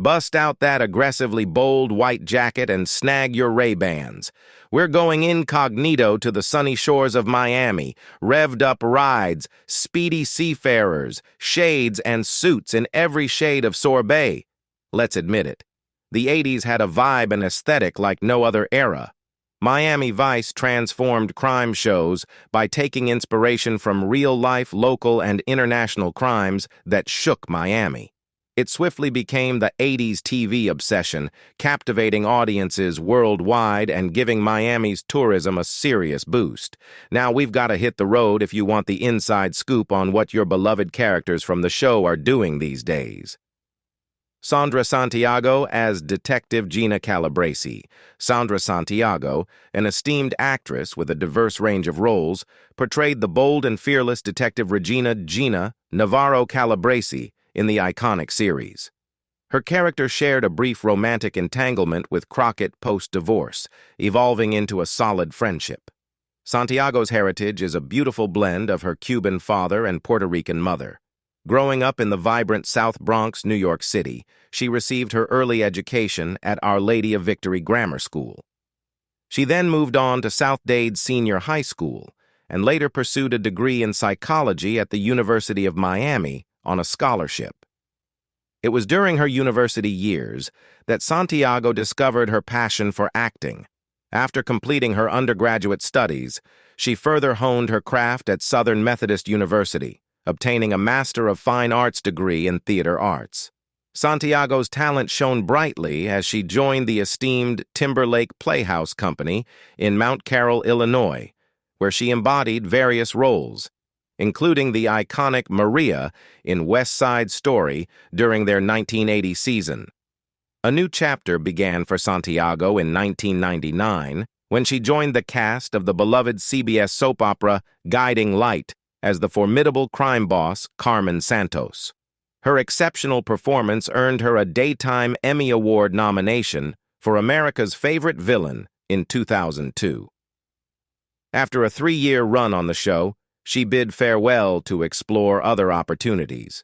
Bust out that aggressively bold white jacket and snag your Ray-Bans. We're going incognito to the sunny shores of Miami, revved-up rides, speedy seafarers, shades and suits in every shade of sorbet. Let's admit it. The 80s had a vibe and aesthetic like no other era. Miami Vice transformed crime shows by taking inspiration from real-life, local, and international crimes that shook Miami. It swiftly became the 80s TV obsession, captivating audiences worldwide and giving Miami's tourism a serious boost. Now we've got to hit the road if you want the inside scoop on what your beloved characters from the show are doing these days. Sandra Santiago as Detective Gina Calabrese. Sandra Santiago, an esteemed actress with a diverse range of roles, portrayed the bold and fearless Detective Regina Gina Navarro Calabrese in the iconic series. Her character shared a brief romantic entanglement with Crockett post-divorce, evolving into a solid friendship. Santiago's heritage is a beautiful blend of her Cuban father and Puerto Rican mother. Growing up in the vibrant South Bronx, New York City, she received her early education at Our Lady of Victory Grammar School. She then moved on to South Dade Senior High School and later pursued a degree in psychology at the University of Miami on a scholarship. It was during her university years that Santiago discovered her passion for acting. After completing her undergraduate studies, she further honed her craft at Southern Methodist University, obtaining a Master of Fine Arts degree in theater arts. Santiago's talent shone brightly as she joined the esteemed Timberlake Playhouse Company in Mount Carroll, Illinois, where she embodied various roles, including the iconic Maria in West Side Story during their 1980 season. A new chapter began for Santiago in 1999 when she joined the cast of the beloved CBS soap opera Guiding Light as the formidable crime boss Carmen Santos. Her exceptional performance earned her a Daytime Emmy Award nomination for America's Favorite Villain in 2002. After a 3-year run on the show, she bid farewell to explore other opportunities.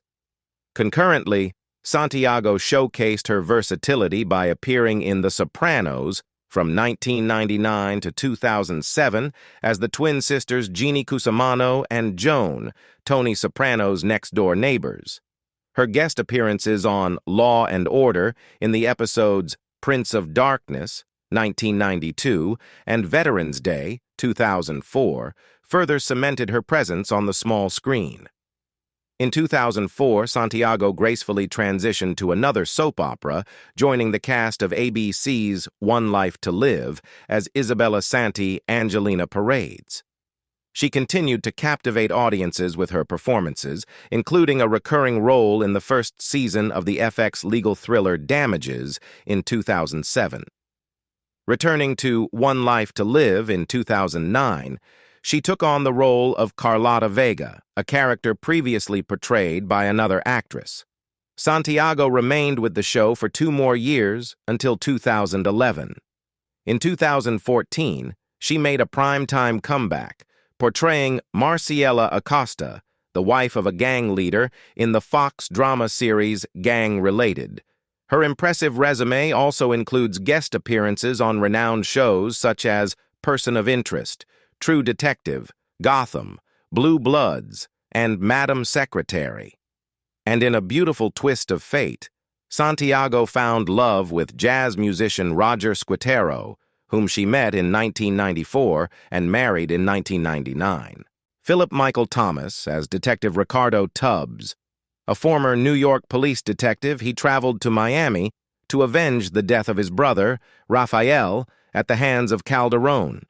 Concurrently, Santiago showcased her versatility by appearing in The Sopranos from 1999 to 2007 as the twin sisters Jeannie Cusimano and Joan, Tony Soprano's next-door neighbors. Her guest appearances on Law and Order in the episodes Prince of Darkness, 1992, and Veterans Day, 2004, further cemented her presence on the small screen. In 2004, Santiago gracefully transitioned to another soap opera, joining the cast of ABC's One Life to Live as Isabella Santi Angelina Parades. She continued to captivate audiences with her performances, including a recurring role in the first season of the FX legal thriller Damages in 2007. Returning to One Life to Live in 2009, she took on the role of Carlotta Vega, a character previously portrayed by another actress. Santiago remained with the show for 2 more years until 2011. In 2014, she made a primetime comeback, portraying Marciela Acosta, the wife of a gang leader in the Fox drama series Gang Related. Her impressive resume also includes guest appearances on renowned shows such as Person of Interest, True Detective, Gotham, Blue Bloods, and Madam Secretary. And in a beautiful twist of fate, Santiago found love with jazz musician Roger Squitero, whom she met in 1994 and married in 1999. Philip Michael Thomas as Detective Ricardo Tubbs. A former New York police detective, he traveled to Miami to avenge the death of his brother, Rafael, at the hands of Calderon.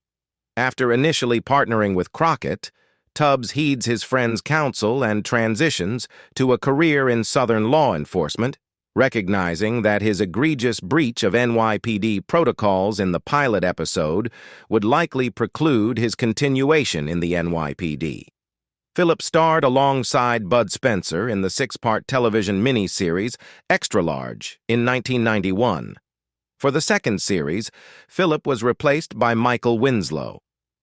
After initially partnering with Crockett, Tubbs heeds his friend's counsel and transitions to a career in Southern law enforcement, recognizing that his egregious breach of NYPD protocols in the pilot episode would likely preclude his continuation in the NYPD. Philip starred alongside Bud Spencer in the 6-part television miniseries Extra Large in 1991. For the second series, Philip was replaced by Michael Winslow.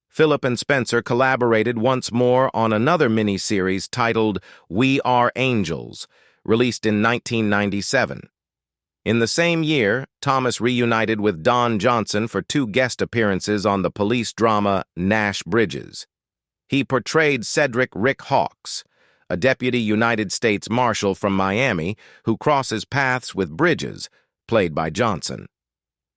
Philip and Spencer collaborated once more on another miniseries titled We Are Angels, released in 1997. In the same year, Thomas reunited with Don Johnson for 2 guest appearances on the police drama Nash Bridges. He portrayed Cedric Rick Hawks, a deputy United States Marshal from Miami who crosses paths with Bridges, played by Johnson.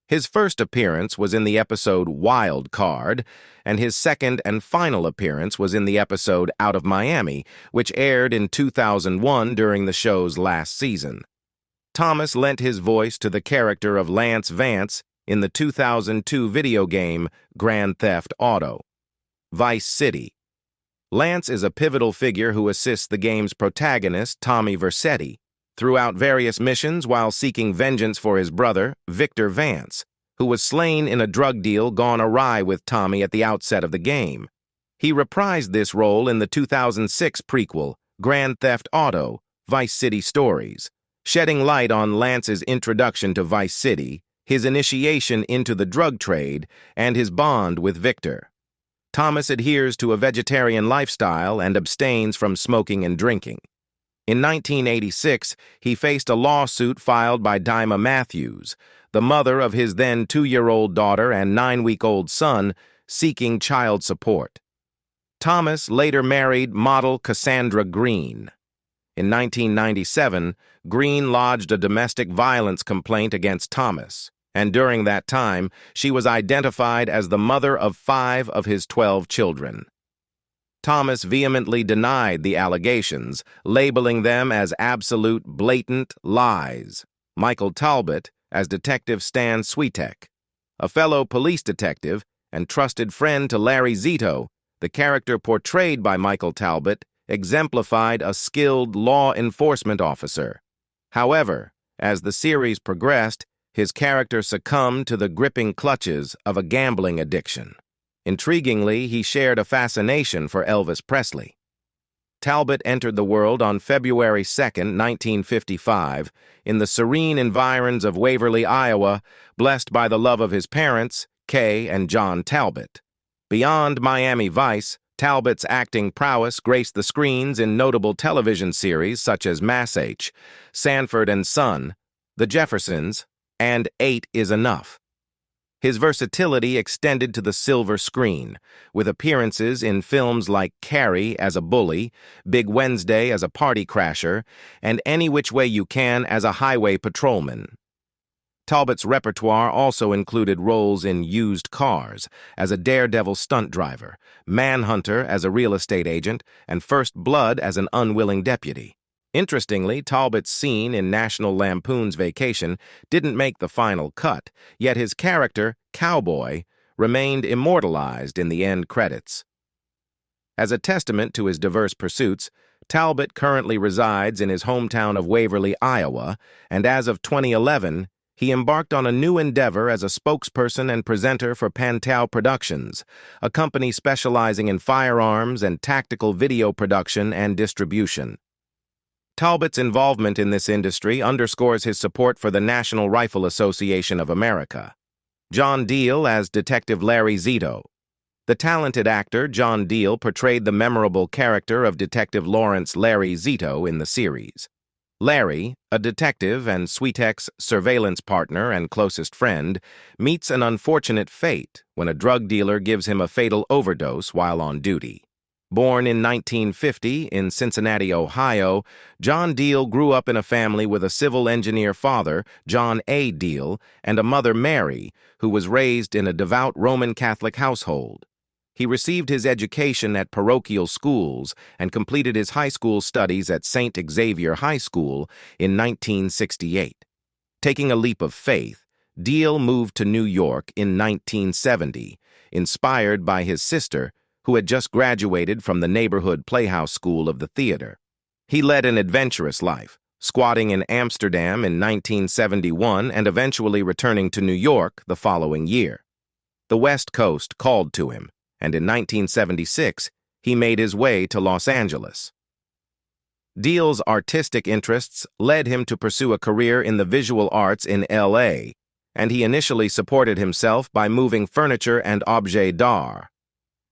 His first appearance was in the episode Wild Card, and his second and final appearance was in the episode Out of Miami, which aired in 2001 during the show's last season. Thomas lent his voice to the character of Lance Vance in the 2002 video game Grand Theft Auto. Vice City. Lance is a pivotal figure who assists the game's protagonist, Tommy Vercetti, throughout various missions while seeking vengeance for his brother, Victor Vance, who was slain in a drug deal gone awry with Tommy at the outset of the game. He reprised this role in the 2006 prequel, Grand Theft Auto, Vice City Stories, shedding light on Lance's introduction to Vice City, his initiation into the drug trade, and his bond with Victor. Thomas adheres to a vegetarian lifestyle and abstains from smoking and drinking. In 1986, he faced a lawsuit filed by Dyma Matthews, the mother of his then 2-year-old daughter and 9-week-old son, seeking child support. Thomas later married model Cassandra Green. In 1997, Green lodged a domestic violence complaint against Thomas, and during that time, she was identified as the mother of 5 of his 12 children. Thomas vehemently denied the allegations, labeling them as absolute, blatant lies. Michael Talbot as Detective Stan Switek. A fellow police detective and trusted friend to Larry Zito, the character portrayed by Michael Talbot exemplified a skilled law enforcement officer. However, as the series progressed, his character succumbed to the gripping clutches of a gambling addiction. Intriguingly, he shared a fascination for Elvis Presley. Talbot entered the world on February 2, 1955, in the serene environs of Waverly, Iowa, blessed by the love of his parents, Kay and John Talbot. Beyond Miami Vice, Talbot's acting prowess graced the screens in notable television series such as Mass H, Sanford and Son, The Jeffersons, and 8 is Enough. His versatility extended to the silver screen, with appearances in films like Carrie as a bully, Big Wednesday as a party crasher, and Any Which Way You Can as a highway patrolman. Talbot's repertoire also included roles in Used Cars as a daredevil stunt driver, Manhunter as a real estate agent, and First Blood as an unwilling deputy. Interestingly, Talbot's scene in National Lampoon's Vacation didn't make the final cut, yet his character, Cowboy, remained immortalized in the end credits. As a testament to his diverse pursuits, Talbot currently resides in his hometown of Waverly, Iowa, and as of 2011, he embarked on a new endeavor as a spokesperson and presenter for Pantel Productions, a company specializing in firearms and tactical video production and distribution. Talbot's involvement in this industry underscores his support for the National Rifle Association of America. John Deal as Detective Larry Zito. The talented actor John Deal portrayed the memorable character of Detective Lawrence Larry Zito in the series. Larry, a detective and Switek's surveillance partner and closest friend, meets an unfortunate fate when a drug dealer gives him a fatal overdose while on duty. Born in 1950 in Cincinnati, Ohio, John Deal grew up in a family with a civil engineer father, John A. Deal, and a mother, Mary, who was raised in a devout Roman Catholic household. He received his education at parochial schools and completed his high school studies at St. Xavier High School in 1968. Taking a leap of faith, Deal moved to New York in 1970, inspired by his sister, who had just graduated from the neighborhood Playhouse School of the Theater. He led an adventurous life, squatting in Amsterdam in 1971 and eventually returning to New York the following year. The West Coast called to him, and in 1976, he made his way to Los Angeles. Deal's artistic interests led him to pursue a career in the visual arts in L.A., and he initially supported himself by moving furniture and objets d'art.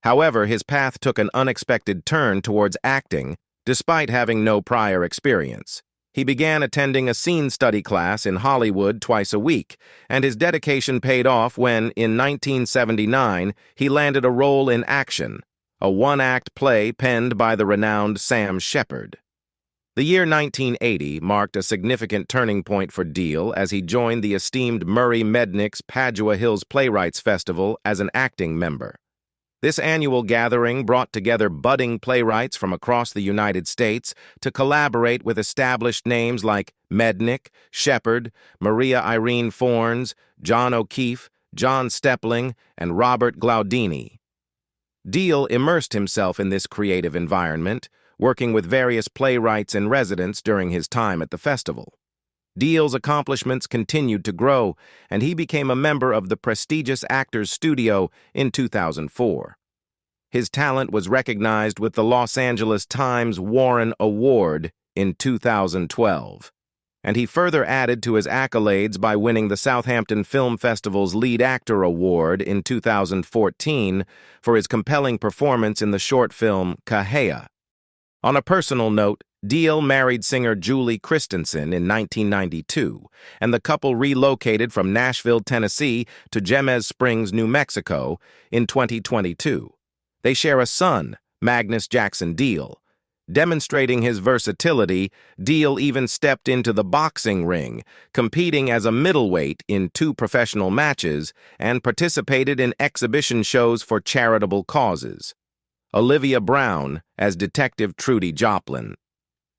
However, his path took an unexpected turn towards acting, despite having no prior experience. He began attending a scene study class in Hollywood twice a week, and his dedication paid off when, in 1979, he landed a role in Action, a one-act play penned by the renowned Sam Shepard. The year 1980 marked a significant turning point for Deal as he joined the esteemed Murray Mednick's Padua Hills Playwrights Festival as an acting member. This annual gathering brought together budding playwrights from across the United States to collaborate with established names like Mednick, Shepard, Maria Irene Fornes, John O'Keefe, John Stepling, and Robert Glaudini. Deal immersed himself in this creative environment, working with various playwrights in residence during his time at the festival. Deal's accomplishments continued to grow, and he became a member of the prestigious Actors Studio in 2004. His talent was recognized with the Los Angeles Times Warren Award in 2012, and he further added to his accolades by winning the Southampton Film Festival's Lead Actor Award in 2014 for his compelling performance in the short film Kahea. On a personal note, Deal married singer Julie Christensen in 1992, and the couple relocated from Nashville, Tennessee to Jemez Springs, New Mexico in 2022. They share a son, Magnus Jackson Deal. Demonstrating his versatility, Deal even stepped into the boxing ring, competing as a middleweight in 2 professional matches, and participated in exhibition shows for charitable causes. Olivia Brown as Detective Trudy Joplin.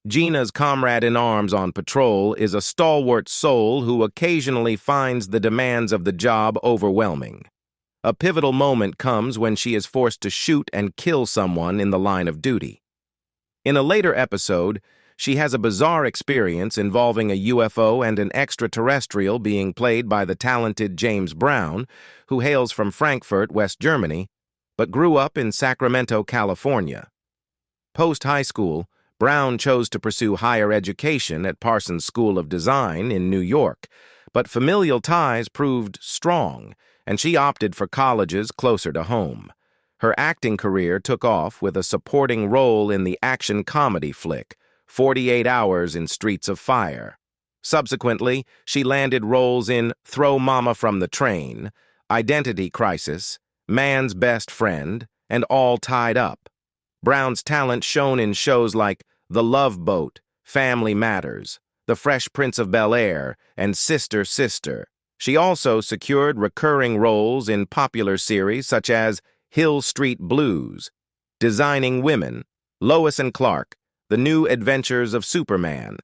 Gina's comrade-in-arms on patrol is a stalwart soul who occasionally finds the demands of the job overwhelming. A pivotal moment comes when she is forced to shoot and kill someone in the line of duty. In a later episode, she has a bizarre experience involving a UFO and an extraterrestrial being played by the talented James Brown, who hails from Frankfurt, West Germany, but grew up in Sacramento, California. Post-high school, Brown chose to pursue higher education at Parsons School of Design in New York, but familial ties proved strong, and she opted for colleges closer to home. Her acting career took off with a supporting role in the action comedy flick, 48 Hours in Streets of Fire. Subsequently, she landed roles in Throw Mama from the Train, Identity Crisis, Man's Best Friend, and All Tied Up. Brown's talent shone in shows like The Love Boat, Family Matters, The Fresh Prince of Bel-Air, and Sister, Sister. She also secured recurring roles in popular series such as Hill Street Blues, Designing Women, Lois and Clark, The New Adventures of Superman,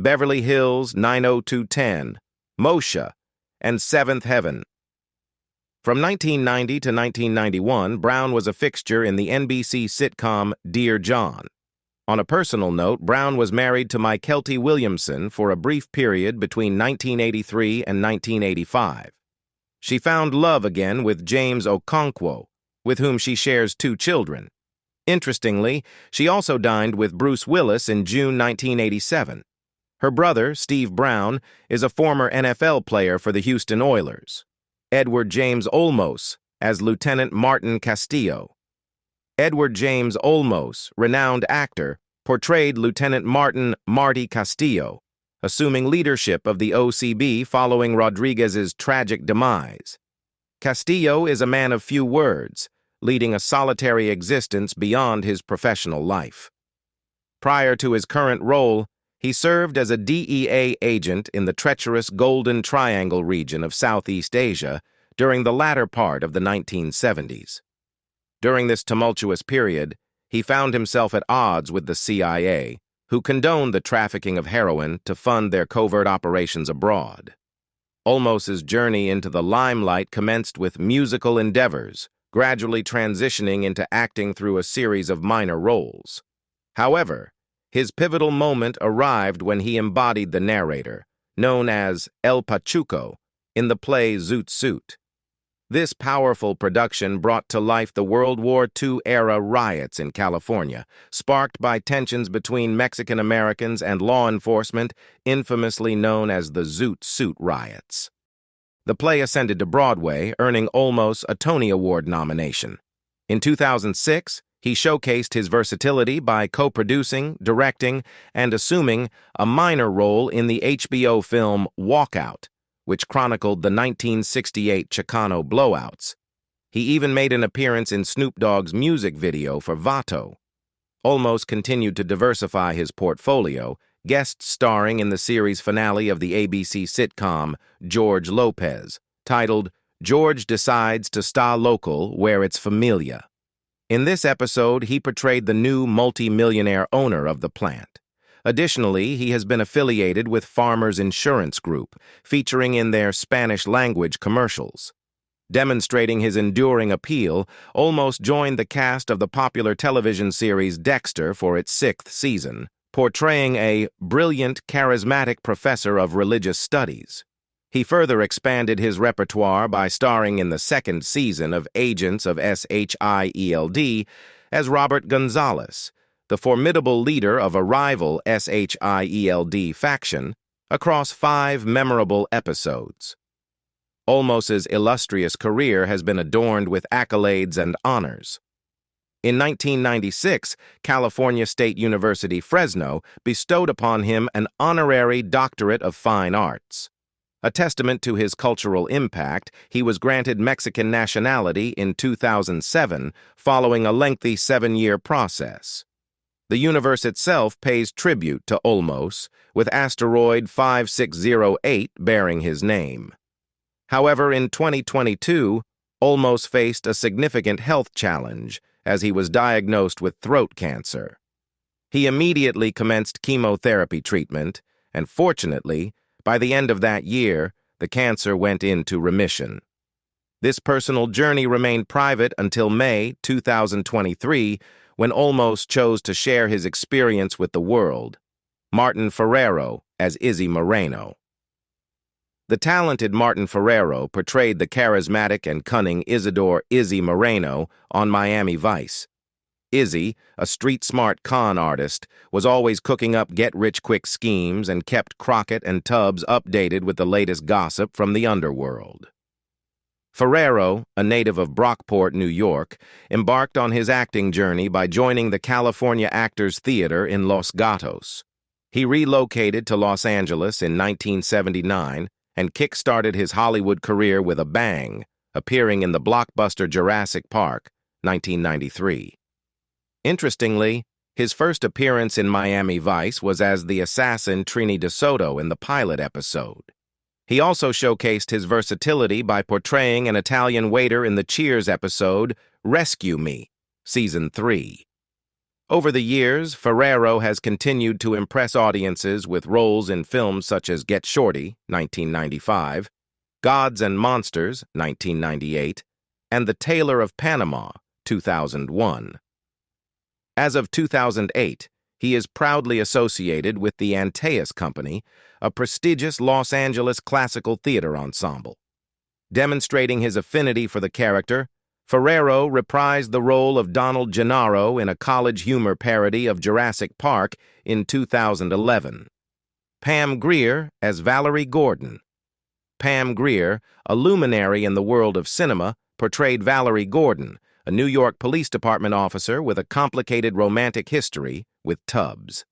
Beverly Hills 90210, Mosca, and Seventh Heaven. From 1990 to 1991, Brown was a fixture in the NBC sitcom Dear John. On a personal note, Brown was married to Mykelti Williamson for a brief period between 1983 and 1985. She found love again with James Okonkwo, with whom she shares 2 children. Interestingly, she also dined with Bruce Willis in June 1987. Her brother, Steve Brown, is a former NFL player for the Houston Oilers. Edward James Olmos as Lieutenant Martin Castillo. Edward James Olmos, renowned actor, portrayed Lieutenant Marty Castillo, assuming leadership of the OCB following Rodriguez's tragic demise. Castillo is a man of few words, leading a solitary existence beyond his professional life. Prior to his current role, he served as a DEA agent in the treacherous Golden Triangle region of Southeast Asia during the latter part of the 1970s. During this tumultuous period, he found himself at odds with the CIA, who condoned the trafficking of heroin to fund their covert operations abroad. Olmos's journey into the limelight commenced with musical endeavors, gradually transitioning into acting through a series of minor roles. However, his pivotal moment arrived when he embodied the narrator, known as El Pachuco, in the play Zoot Suit. This powerful production brought to life the World War II-era riots in California, sparked by tensions between Mexican Americans and law enforcement, infamously known as the Zoot Suit riots. The play ascended to Broadway, earning Olmos a Tony Award nomination. In 2006, He showcased his versatility by co-producing, directing, and assuming a minor role in the HBO film Walkout, which chronicled the 1968 Chicano blowouts. He even made an appearance in Snoop Dogg's music video for Vato. Olmos continued to diversify his portfolio, guest starring in the series finale of the ABC sitcom George Lopez, titled George Decides to Sta Local Where It's Familia. In this episode, he portrayed the new multi-millionaire owner of the plant. Additionally, he has been affiliated with Farmers Insurance Group, featuring in their Spanish-language commercials. Demonstrating his enduring appeal, Olmos joined the cast of the popular television series Dexter for its 6th season, portraying a brilliant, charismatic professor of religious studies. He further expanded his repertoire by starring in the 2nd season of Agents of SHIELD as Robert Gonzalez, the formidable leader of a rival SHIELD faction, across 5 memorable episodes. Olmos's illustrious career has been adorned with accolades and honors. In 1996, California State University, Fresno, bestowed upon him an honorary Doctorate of Fine Arts. A testament to his cultural impact, he was granted Mexican nationality in 2007, following a lengthy 7-year process. The universe itself pays tribute to Olmos, with asteroid 5608 bearing his name. However, in 2022, Olmos faced a significant health challenge as he was diagnosed with throat cancer. He immediately commenced chemotherapy treatment, and fortunately, by the end of that year, the cancer went into remission. This personal journey remained private until May 2023, when Olmos chose to share his experience with the world. Martin Ferrero as Izzy Moreno. The talented Martin Ferrero portrayed the charismatic and cunning Isidore Izzy Moreno on Miami Vice. Izzy, a street-smart con artist, was always cooking up get-rich-quick schemes and kept Crockett and Tubbs updated with the latest gossip from the underworld. Ferrero, a native of Brockport, New York, embarked on his acting journey by joining the California Actors Theater in Los Gatos. He relocated to Los Angeles in 1979 and kick-started his Hollywood career with a bang, appearing in the blockbuster Jurassic Park, 1993. Interestingly, his first appearance in Miami Vice was as the assassin Trini DeSoto in the pilot episode. He also showcased his versatility by portraying an Italian waiter in the Cheers episode Rescue Me, Season 3. Over the years, Ferrero has continued to impress audiences with roles in films such as Get Shorty, 1995, Gods and Monsters, 1998, and The Tailor of Panama, 2001. As of 2008, he is proudly associated with the Antaeus Company, a prestigious Los Angeles classical theater ensemble. Demonstrating his affinity for the character, Ferrero reprised the role of Donald Gennaro in a college humor parody of Jurassic Park in 2011. Pam Grier as Valerie Gordon. Pam Grier, a luminary in the world of cinema, portrayed Valerie Gordon, a New York Police Department officer with a complicated romantic history with Tubbs.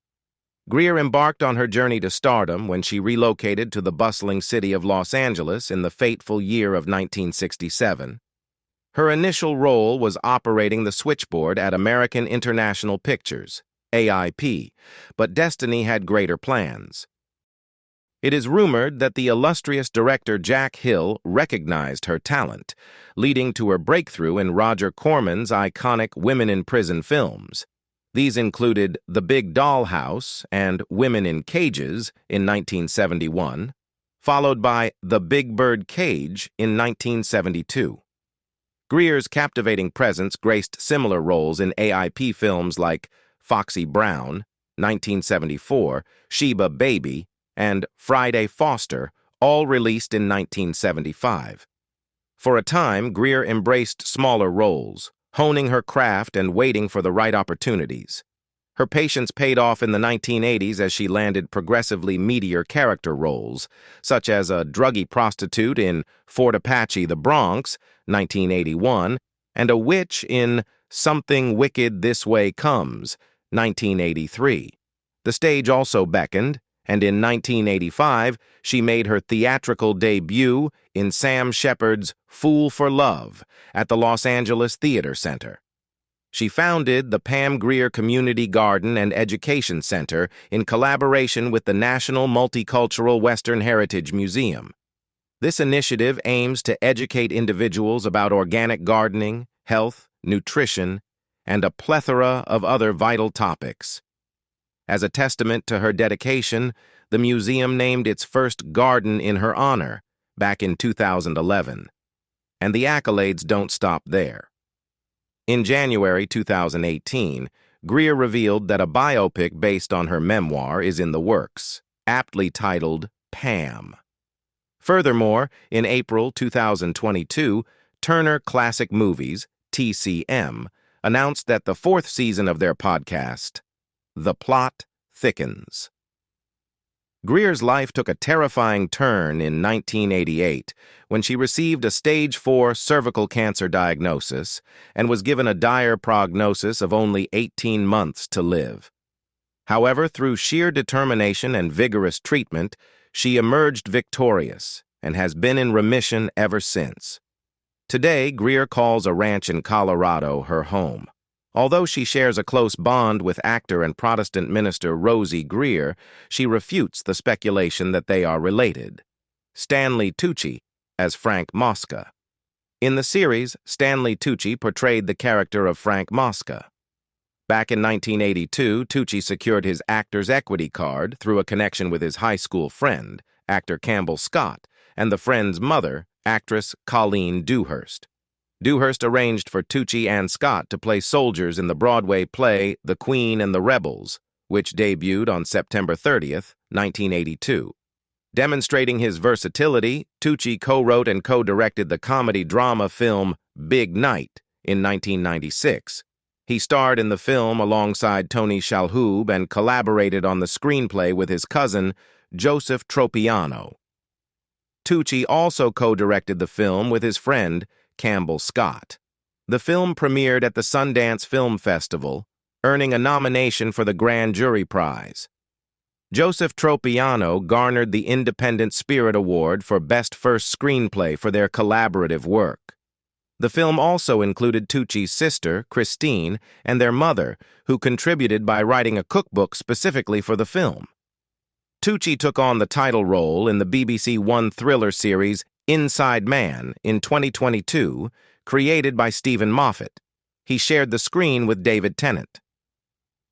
Grier embarked on her journey to stardom when she relocated to the bustling city of Los Angeles in the fateful year of 1967. Her initial role was operating the switchboard at American International Pictures, AIP, but destiny had greater plans. It is rumored that the illustrious director Jack Hill recognized her talent, leading to her breakthrough in Roger Corman's iconic Women in Prison films. These included The Big Dollhouse and Women in Cages in 1971, followed by The Big Bird Cage in 1972. Grier's captivating presence graced similar roles in AIP films like Foxy Brown, 1974, Sheba Baby, and Friday Foster, all released in 1975. For a time, Grier embraced smaller roles, honing her craft and waiting for the right opportunities. Her patience paid off in the 1980s as she landed progressively meatier character roles, such as a druggy prostitute in Fort Apache, The Bronx, 1981, and a witch in Something Wicked This Way Comes, 1983. The stage also beckoned, and in 1985, she made her theatrical debut in Sam Shepard's Fool for Love at the Los Angeles Theater Center. She founded the Pam Grier Community Garden and Education Center in collaboration with the National Multicultural Western Heritage Museum. This initiative aims to educate individuals about organic gardening, health, nutrition, and a plethora of other vital topics. As a testament to her dedication, the museum named its first garden in her honor back in 2011. And the accolades don't stop there. In January 2018, Grier revealed that a biopic based on her memoir is in the works, aptly titled Pam. Furthermore, in April 2022, Turner Classic Movies, TCM, announced that the fourth season of their podcast, The Plot Thickens. Grier's life took a terrifying turn in 1988 when she received a stage 4 cervical cancer diagnosis and was given a dire prognosis of only 18 months to live. However, through sheer determination and vigorous treatment, she emerged victorious and has been in remission ever since. Today, Grier calls a ranch in Colorado her home. Although she shares a close bond with actor and Protestant minister Rosie Grier, she refutes the speculation that they are related. Stanley Tucci as Frank Mosca. In the series, Stanley Tucci portrayed the character of Frank Mosca. Back in 1982, Tucci secured his actor's equity card through a connection with his high school friend, actor Campbell Scott, and the friend's mother, actress Colleen Dewhurst. Dewhurst arranged for Tucci and Scott to play soldiers in the Broadway play The Queen and the Rebels, which debuted on September 30th, 1982. Demonstrating his versatility, Tucci co-wrote and co-directed the comedy-drama film Big Night in 1996. He starred in the film alongside Tony Shalhoub and collaborated on the screenplay with his cousin, Joseph Tropiano. Tucci also co-directed the film with his friend, Campbell Scott. The film premiered at the Sundance Film Festival, earning a nomination for the Grand Jury Prize. Joseph Tropiano garnered the Independent Spirit Award for Best First Screenplay for their collaborative work. The film also included Tucci's sister, Christine, and their mother, who contributed by writing a cookbook specifically for the film. Tucci took on the title role in the BBC One thriller series Inside Man in 2022, created by Stephen Moffat. He shared the screen with David Tennant.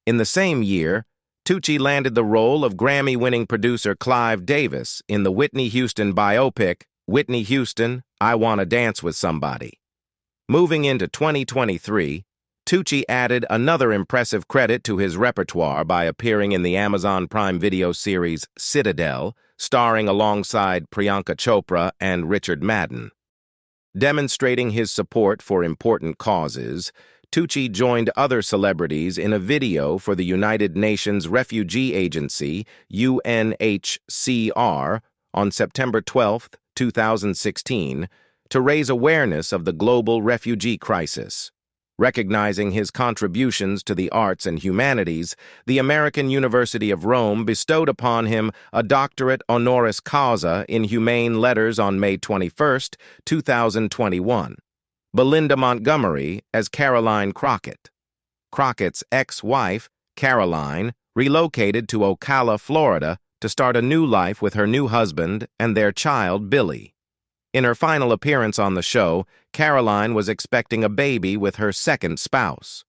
In the same year, Tucci landed the role of Grammy-winning producer Clive Davis in the Whitney Houston biopic, Whitney Houston, I Wanna Dance with Somebody. Moving into 2023, Tucci added another impressive credit to his repertoire by appearing in the Amazon Prime Video series Citadel, starring alongside Priyanka Chopra and Richard Madden. Demonstrating his support for important causes, Tucci joined other celebrities in a video for the United Nations Refugee Agency, UNHCR, on September 12, 2016, to raise awareness of the global refugee crisis. Recognizing his contributions to the arts and humanities, the American University of Rome bestowed upon him a doctorate honoris causa in humane letters on May 21, 2021. Belinda Montgomery as Caroline Crockett. Crockett's ex-wife, Caroline, relocated to Ocala, Florida, to start a new life with her new husband and their child, Billy. In her final appearance on the show, Caroline was expecting a baby with her second spouse.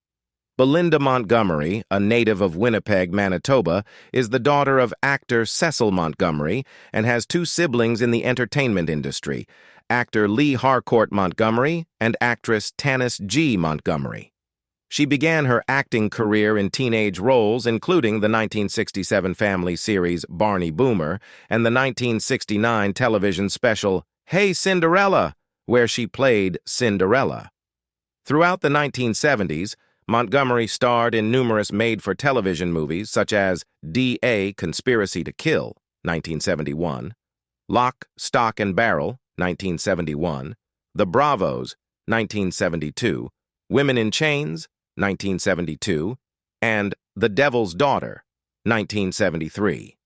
Belinda Montgomery, a native of Winnipeg, Manitoba, is the daughter of actor Cecil Montgomery and has two siblings in the entertainment industry, actor Lee Harcourt Montgomery and actress Tanis G. Montgomery. She began her acting career in teenage roles, including the 1967 family series Barney Boomer and the 1969 television special Hey Cinderella, where she played Cinderella. Throughout the 1970s, Montgomery starred in numerous made-for-television movies such as D.A. Conspiracy to Kill, 1971, Lock, Stock, and Barrel, 1971, The Bravos, 1972, Women in Chains, 1972, and The Devil's Daughter, 1973.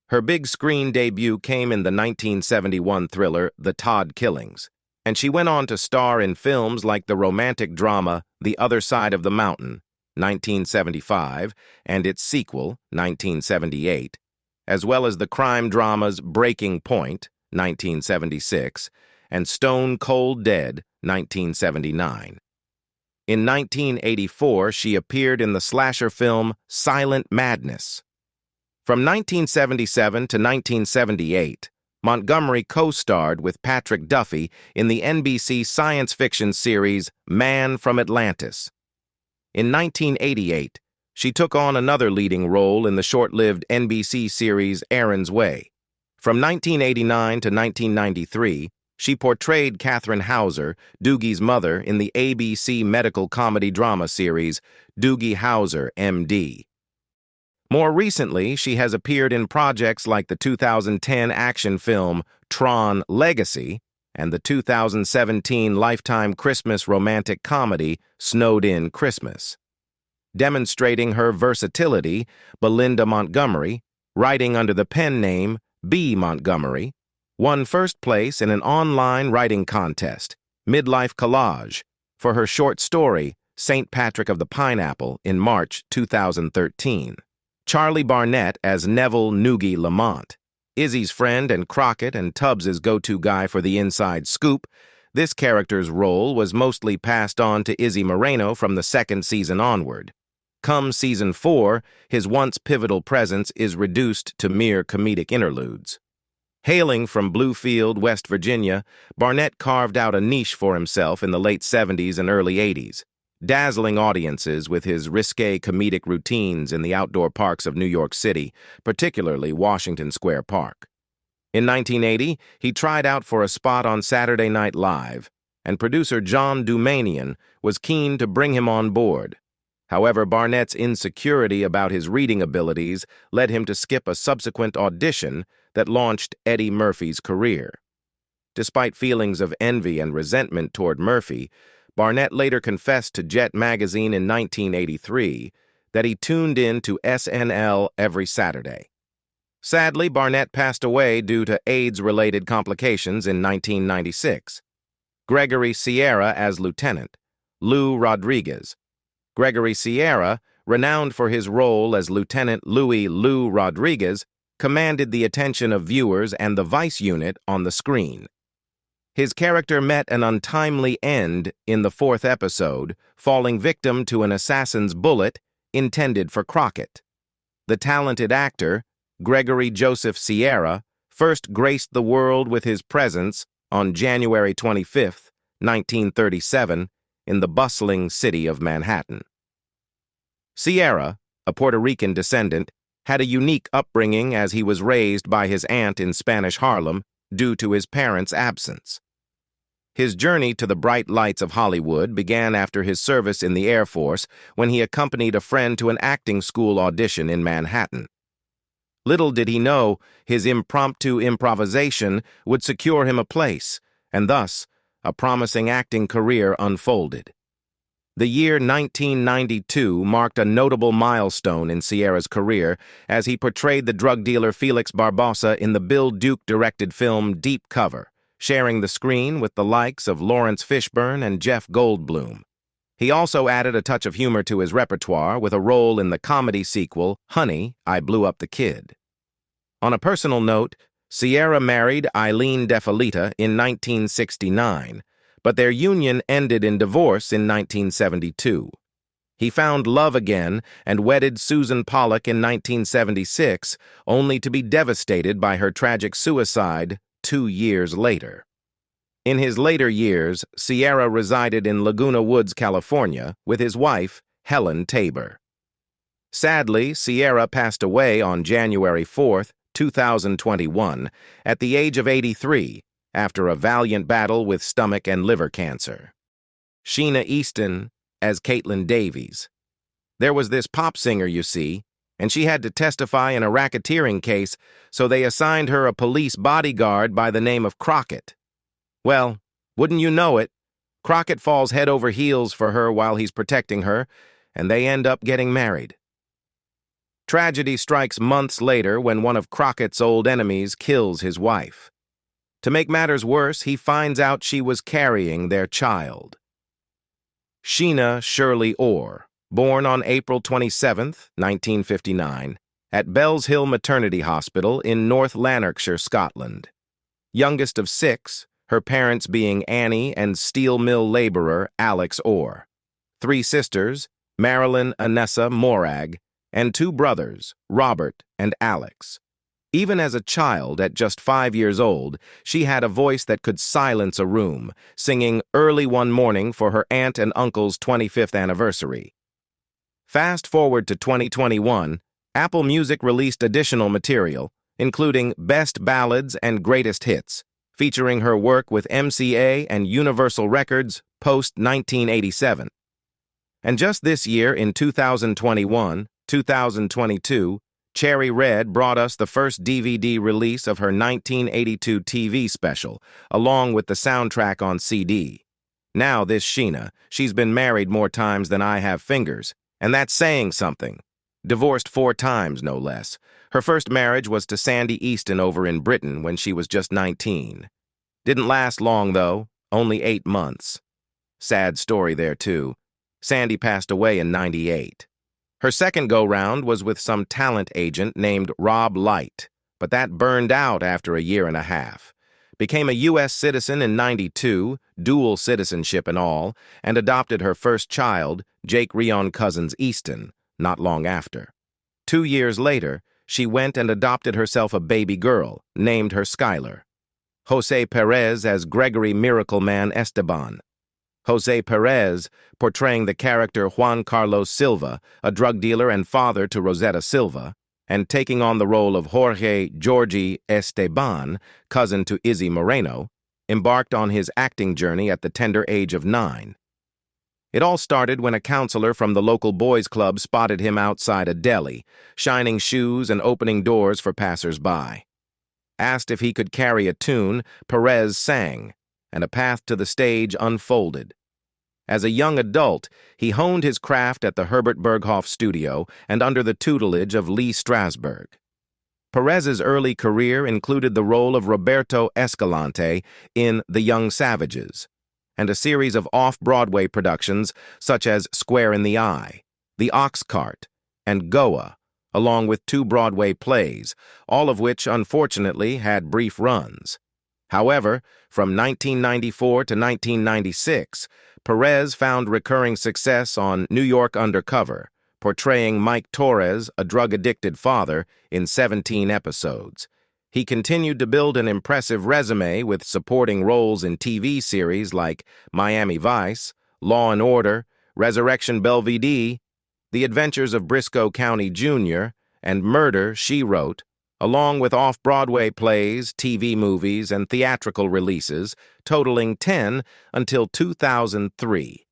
Her big screen debut came in the 1971 thriller The Todd Killings, and she went on to star in films like the romantic drama The Other Side of the Mountain, 1975, and its sequel, 1978, as well as the crime dramas Breaking Point, 1976, and Stone Cold Dead, 1979. In 1984, she appeared in the slasher film Silent Madness. From 1977 to 1978, Montgomery co-starred with Patrick Duffy in the NBC science fiction series Man from Atlantis. In 1988, she took on another leading role in the short-lived NBC series Aaron's Way. From 1989 to 1993, she portrayed Catherine Hauser, Doogie's mother, in the ABC medical comedy drama series Doogie Howser, M.D. More recently, she has appeared in projects like the 2010 action film Tron Legacy and the 2017 Lifetime Christmas romantic comedy Snowed In Christmas. Demonstrating her versatility, Belinda Montgomery, writing under the pen name B. Montgomery, won first place in an online writing contest, Midlife Collage, for her short story, St. Patrick of the Pineapple, in March 2013. Charlie Barnett as Neville Lamont, Izzy's friend and Crockett and Tubbs' go-to guy for the inside scoop. This character's role was mostly passed on to Izzy Moreno from the second season onward. Come season 4, his once pivotal presence is reduced to mere comedic interludes. Hailing from Bluefield, West Virginia, Barnett carved out a niche for himself in the late 70s and early 80s, dazzling audiences with his risque comedic routines in the outdoor parks of New York City, particularly Washington Square Park. In 1980, he tried out for a spot on Saturday Night Live, and producer John Dumanian was keen to bring him on board. However, Barnett's insecurity about his reading abilities led him to skip a subsequent audition that launched Eddie Murphy's career. Despite feelings of envy and resentment toward Murphy, Barnett later confessed to Jet magazine in 1983 that he tuned in to SNL every Saturday. Sadly, Barnett passed away due to AIDS-related complications in 1996. Gregory Sierra as Lieutenant, Lou Rodriguez. Gregory Sierra, renowned for his role as Lieutenant Lou Rodriguez, commanded the attention of viewers and the Vice unit on the screen. His character met an untimely end in the 4th episode, falling victim to an assassin's bullet intended for Crockett. The talented actor, Gregory Joseph Sierra, first graced the world with his presence on January 25, 1937, in the bustling city of Manhattan. Sierra, a Puerto Rican descendant, had a unique upbringing as he was raised by his aunt in Spanish Harlem due to his parents' absence. His journey to the bright lights of Hollywood began after his service in the Air Force when he accompanied a friend to an acting school audition in Manhattan. Little did he know his impromptu improvisation would secure him a place, and thus a promising acting career unfolded. The year 1992 marked a notable milestone in Sierra's career as he portrayed the drug dealer Felix Barbosa in the Bill Duke-directed film Deep Cover, sharing the screen with the likes of Lawrence Fishburne and Jeff Goldblum. He also added a touch of humor to his repertoire with a role in the comedy sequel Honey, I Blew Up the Kid. On a personal note, Sierra married Eileen DeFelita in 1969, but their union ended in divorce in 1972. He found love again and wedded Susan Pollack in 1976, only to be devastated by her tragic suicide 2 years later. In his later years, Sierra resided in Laguna Woods, California, with his wife, Helen Tabor. Sadly, Sierra passed away on January 4, 2021, at the age of 83, after a valiant battle with stomach and liver cancer. Sheena Easton as Caitlyn Davies. There was this pop singer, you see, and she had to testify in a racketeering case, so they assigned her a police bodyguard by the name of Crockett. Well, wouldn't you know it, Crockett falls head over heels for her while he's protecting her, and they end up getting married. Tragedy strikes months later when one of Crockett's old enemies kills his wife. To make matters worse, he finds out she was carrying their child. Gina Shirley Orr, born on April 27, 1959, at Bells Hill Maternity Hospital in North Lanarkshire, Scotland. Youngest of 6, her parents being Annie and steel mill laborer Alex Orr. 3 sisters, Marilyn Anessa Morag, and 2 brothers, Robert and Alex. Even as a child, at just 5 years old, she had a voice that could silence a room, singing Early One Morning for her aunt and uncle's 25th anniversary. Fast forward to 2021, Apple Music released additional material, including Best Ballads and Greatest Hits, featuring her work with MCA and Universal Records post-1987. And just this year, in 2021, Cherry Red brought us the first DVD release of her 1982 TV special, along with the soundtrack on CD. Now this Gina, she's been married more times than I have fingers, and that's saying something. Divorced 4 times, no less. Her first marriage was to Sandy Easton over in Britain when she was just 19. Didn't last long, though, only 8 months. Sad story there, too. Sandy passed away in '98. Her second go-round was with some talent agent named Rob Light, but that burned out after a year and a half. Became a U.S. citizen in '92, dual citizenship and all, and adopted her first child, Jake Rion Cousins Easton, not long after. 2 years later, she went and adopted herself a baby girl, named her Skylar. Jose Perez as Gregory Miracle Man Esteban. Jose Perez, portraying the character Juan Carlos Silva, a drug dealer and father to Rosetta Silva, and taking on the role of Jorge Georgie Esteban, cousin to Izzy Moreno, embarked on his acting journey at the tender age of 9. It all started when a counselor from the local boys' club spotted him outside a deli, shining shoes and opening doors for passers-by. Asked if he could carry a tune, Perez sang, and a path to the stage unfolded. As a young adult, he honed his craft at the Herbert Berghoff studio and under the tutelage of Lee Strasberg. Perez's early career included the role of Roberto Escalante in The Young Savages, and a series of off-Broadway productions such as Square in the Eye, The Ox Cart, and Goa, along with 2 Broadway plays, all of which unfortunately had brief runs. However, from 1994 to 1996, Perez found recurring success on New York Undercover, portraying Mike Torres, a drug-addicted father, in 17 episodes. He continued to build an impressive resume with supporting roles in TV series like Miami Vice, Law & Order, Resurrection Belvedere, The Adventures of Briscoe County Jr., and Murder, She Wrote, along with off-Broadway plays, TV movies, and theatrical releases, totaling 10 until 2003.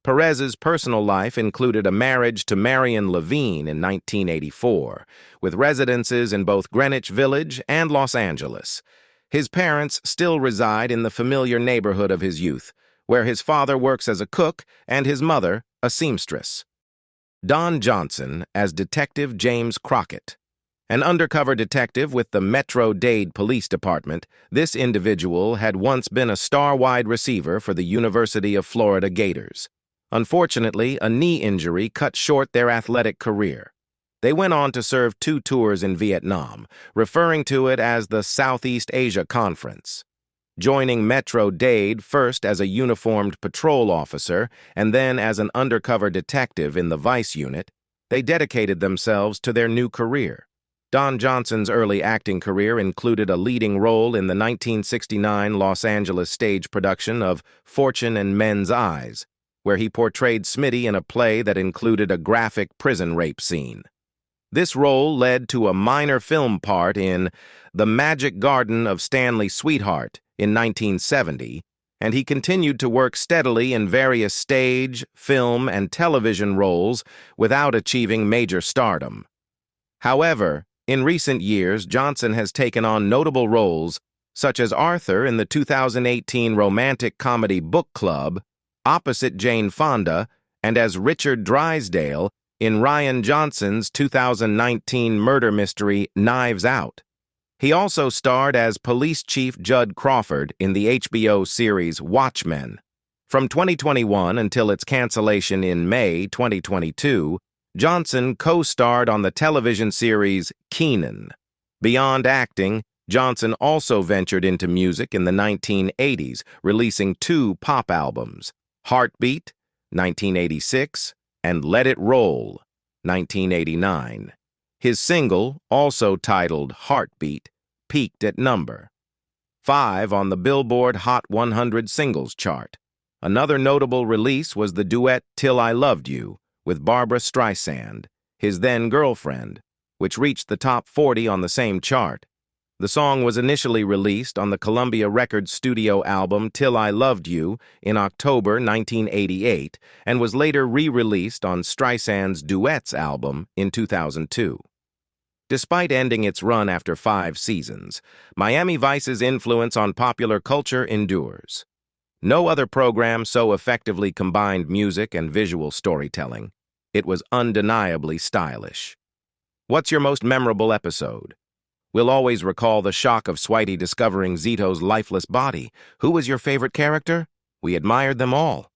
Perez's personal life included a marriage to Marion Levine in 1984, with residences in both Greenwich Village and Los Angeles. His parents still reside in the familiar neighborhood of his youth, where his father works as a cook and his mother a seamstress. Don Johnson as Detective James Crockett. An undercover detective with the Metro-Dade Police Department, this individual had once been a star wide receiver for the University of Florida Gators. Unfortunately, a knee injury cut short their athletic career. They went on to serve 2 tours in Vietnam, referring to it as the Southeast Asia Conference. Joining Metro-Dade first as a uniformed patrol officer and then as an undercover detective in the Vice Unit, they dedicated themselves to their new career. Don Johnson's early acting career included a leading role in the 1969 Los Angeles stage production of Fortune and Men's Eyes, where he portrayed Smitty in a play that included a graphic prison rape scene. This role led to a minor film part in The Magic Garden of Stanley Sweetheart in 1970, and he continued to work steadily in various stage, film, and television roles without achieving major stardom. However, in recent years, Johnson has taken on notable roles such as Arthur in the 2018 romantic comedy Book Club, opposite Jane Fonda, and as Richard Drysdale in Rian Johnson's 2019 murder mystery Knives Out. He also starred as Police Chief Judd Crawford in the HBO series Watchmen. From 2021 until its cancellation in May 2022, Johnson co-starred on the television series Kenan. Beyond acting, Johnson also ventured into music in the 1980s, releasing 2 pop albums, Heartbeat, 1986, and Let It Roll, 1989. His single, also titled Heartbeat, peaked at number 5 on the Billboard Hot 100 Singles chart. Another notable release was the duet Till I Loved You with Barbra Streisand, his then-girlfriend, which reached the top 40 on the same chart. The song was initially released on the Columbia Records studio album Till I Loved You in October 1988 and was later re-released on Streisand's Duets album in 2002. Despite ending its run after 5 seasons, Miami Vice's influence on popular culture endures. No other program so effectively combined music and visual storytelling. It was undeniably stylish. What's your most memorable episode? We'll always recall the shock of Switek discovering Zito's lifeless body. Who was your favorite character? We admired them all.